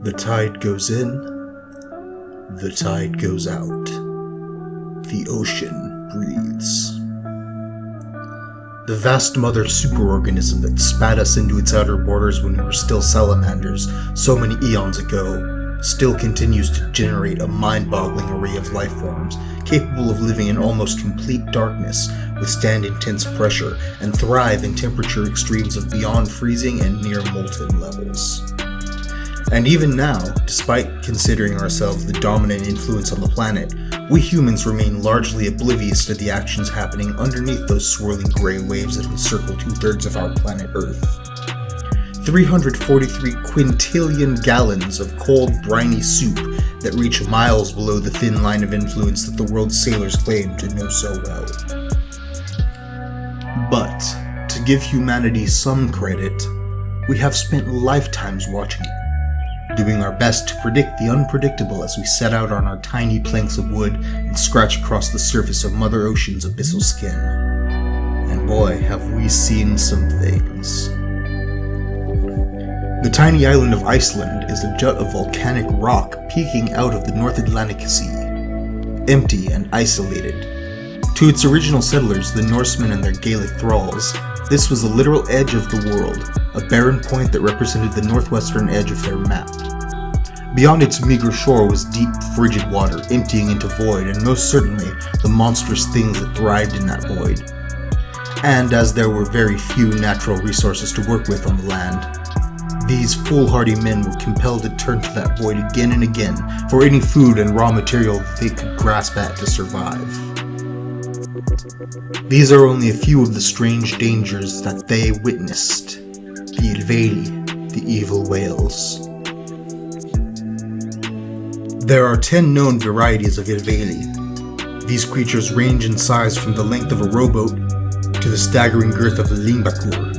The tide goes in, the tide goes out. The ocean breathes. The vast mother superorganism that spat us into its outer borders when we were still salamanders so many eons ago still continues to generate a mind-boggling array of life forms capable of living in almost complete darkness, withstand intense pressure, and thrive in temperature extremes of beyond freezing and near molten levels. And even now, despite considering ourselves the dominant influence on the planet, we humans remain largely oblivious to the actions happening underneath those swirling grey waves that encircle 2/3 of our planet Earth. 343 quintillion gallons of cold, briny soup that reach miles below the thin line of influence that the world's sailors claim to know so well. But, to give humanity some credit, we have spent lifetimes watching it, doing our best to predict the unpredictable as we set out on our tiny planks of wood and scratch across the surface of Mother Ocean's abyssal skin. And boy, have we seen some things. The tiny island of Iceland is a jut of volcanic rock peeking out of the North Atlantic Sea, empty and isolated. To its original settlers, the Norsemen and their Gaelic thralls, this was the literal edge of the world, a barren point that represented the northwestern edge of their map. Beyond its meager shore was deep, frigid water, emptying into void, and most certainly the monstrous things that thrived in that void. And as there were very few natural resources to work with on the land, these foolhardy men were compelled to turn to that void again and again for any food and raw material that they could grasp at to survive. These are only a few of the strange dangers that they witnessed. The Ilveli, the evil whales. There are 10 known varieties of Ilveli. These creatures range in size from the length of a rowboat to the staggering girth of a lingbakur,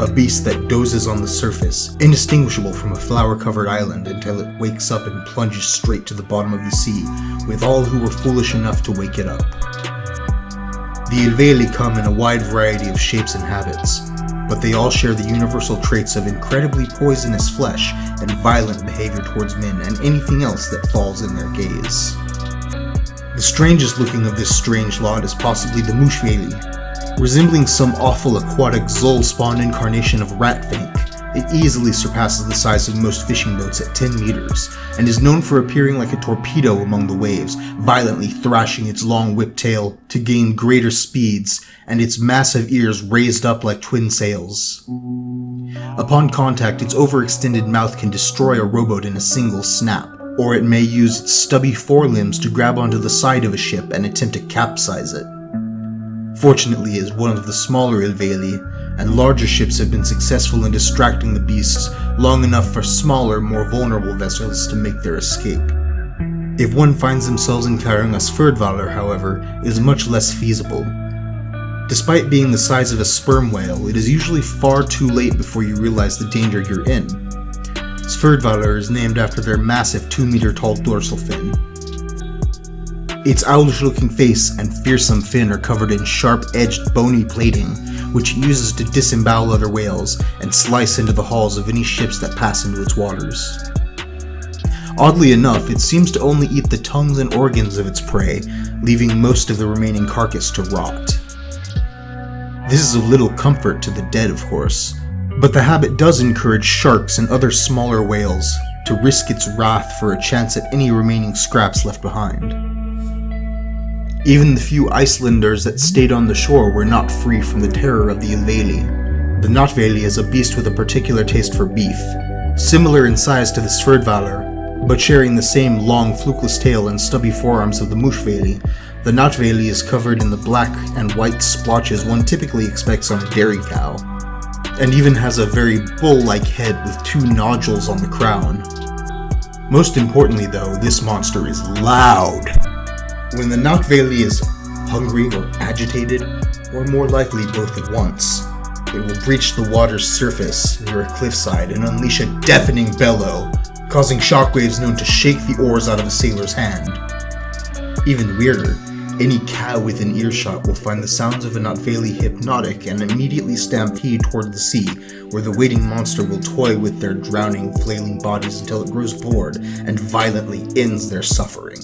a beast that dozes on the surface, indistinguishable from a flower-covered island until it wakes up and plunges straight to the bottom of the sea, with all who were foolish enough to wake it up. The Ilveli come in a wide variety of shapes and habits, but they all share the universal traits of incredibly poisonous flesh and violent behavior towards men and anything else that falls in their gaze. The strangest looking of this strange lot is possibly the Mushveli. Resembling some awful aquatic Zol-spawned incarnation of ratfank, it easily surpasses the size of most fishing boats at 10 meters, and is known for appearing like a torpedo among the waves, violently thrashing its long whip tail to gain greater speeds, and its massive ears raised up like twin sails. Upon contact, its overextended mouth can destroy a rowboat in a single snap, or it may use its stubby forelimbs to grab onto the side of a ship and attempt to capsize it. Fortunately, it is one of the smaller Ilveli, and larger ships have been successful in distracting the beasts long enough for smaller, more vulnerable vessels to make their escape. If one finds themselves encountering a Sverdvalar, however, it is much less feasible. Despite being the size of a sperm whale, it is usually far too late before you realize the danger you're in. Sverdvalar is named after their massive 2-meter-tall dorsal fin. Its owlish-looking face and fearsome fin are covered in sharp-edged bony plating, which it uses to disembowel other whales and slice into the hulls of any ships that pass into its waters. Oddly enough, it seems to only eat the tongues and organs of its prey, leaving most of the remaining carcass to rot. This is of little comfort to the dead, of course, but the habit does encourage sharks and other smaller whales to risk its wrath for a chance at any remaining scraps left behind. Even the few Icelanders that stayed on the shore were not free from the terror of the Ilveli. The Natveli is a beast with a particular taste for beef, similar in size to the Sverdvalar, but sharing the same long flukeless tail and stubby forearms of the Mushveli. The Natveli is covered in the black and white splotches one typically expects on a dairy cow, and even has a very bull-like head with 2 nodules on the crown. Most importantly though, this monster is loud. When the Natveli is hungry or agitated, or more likely both at once, it will breach the water's surface near a cliffside and unleash a deafening bellow, causing shockwaves known to shake the oars out of a sailor's hand. Even weirder, Any cow within earshot will find the sounds of an Otvali hypnotic and immediately stampede toward the sea, where the waiting monster will toy with their drowning, flailing bodies until it grows bored and violently ends their suffering.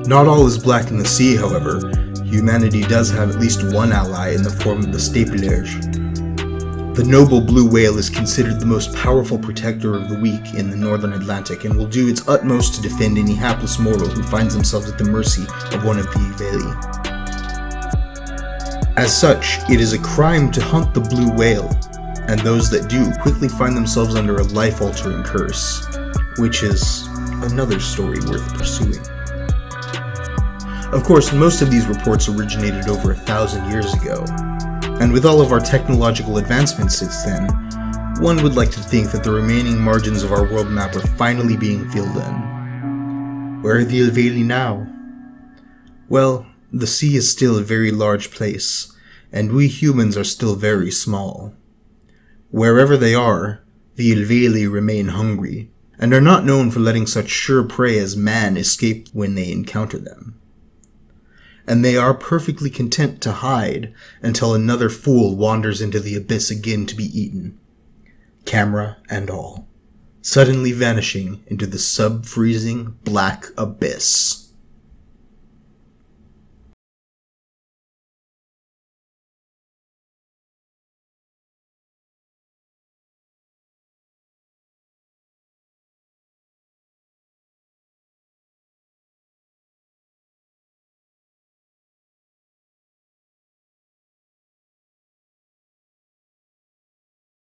Not all is black in the sea, however. Humanity does have at least one ally in the form of the stapelage. The noble blue whale is considered the most powerful protector of the weak in the northern Atlantic and will do its utmost to defend any hapless mortal who finds themselves at the mercy of one of the VVhales. As such, it is a crime to hunt the blue whale, and those that do quickly find themselves under a life-altering curse, which is another story worth pursuing. Of course, most of these reports originated over 1,000 years ago, and with all of our technological advancements since then, one would like to think that the remaining margins of our world map are finally being filled in. Where are the VVhales now? Well, the sea is still a very large place, and we humans are still very small. Wherever they are, the VVhales remain hungry, and are not known for letting such sure prey as man escape when they encounter them. And they are perfectly content to hide until another fool wanders into the abyss again to be eaten, camera and all, suddenly vanishing into the sub-freezing black abyss.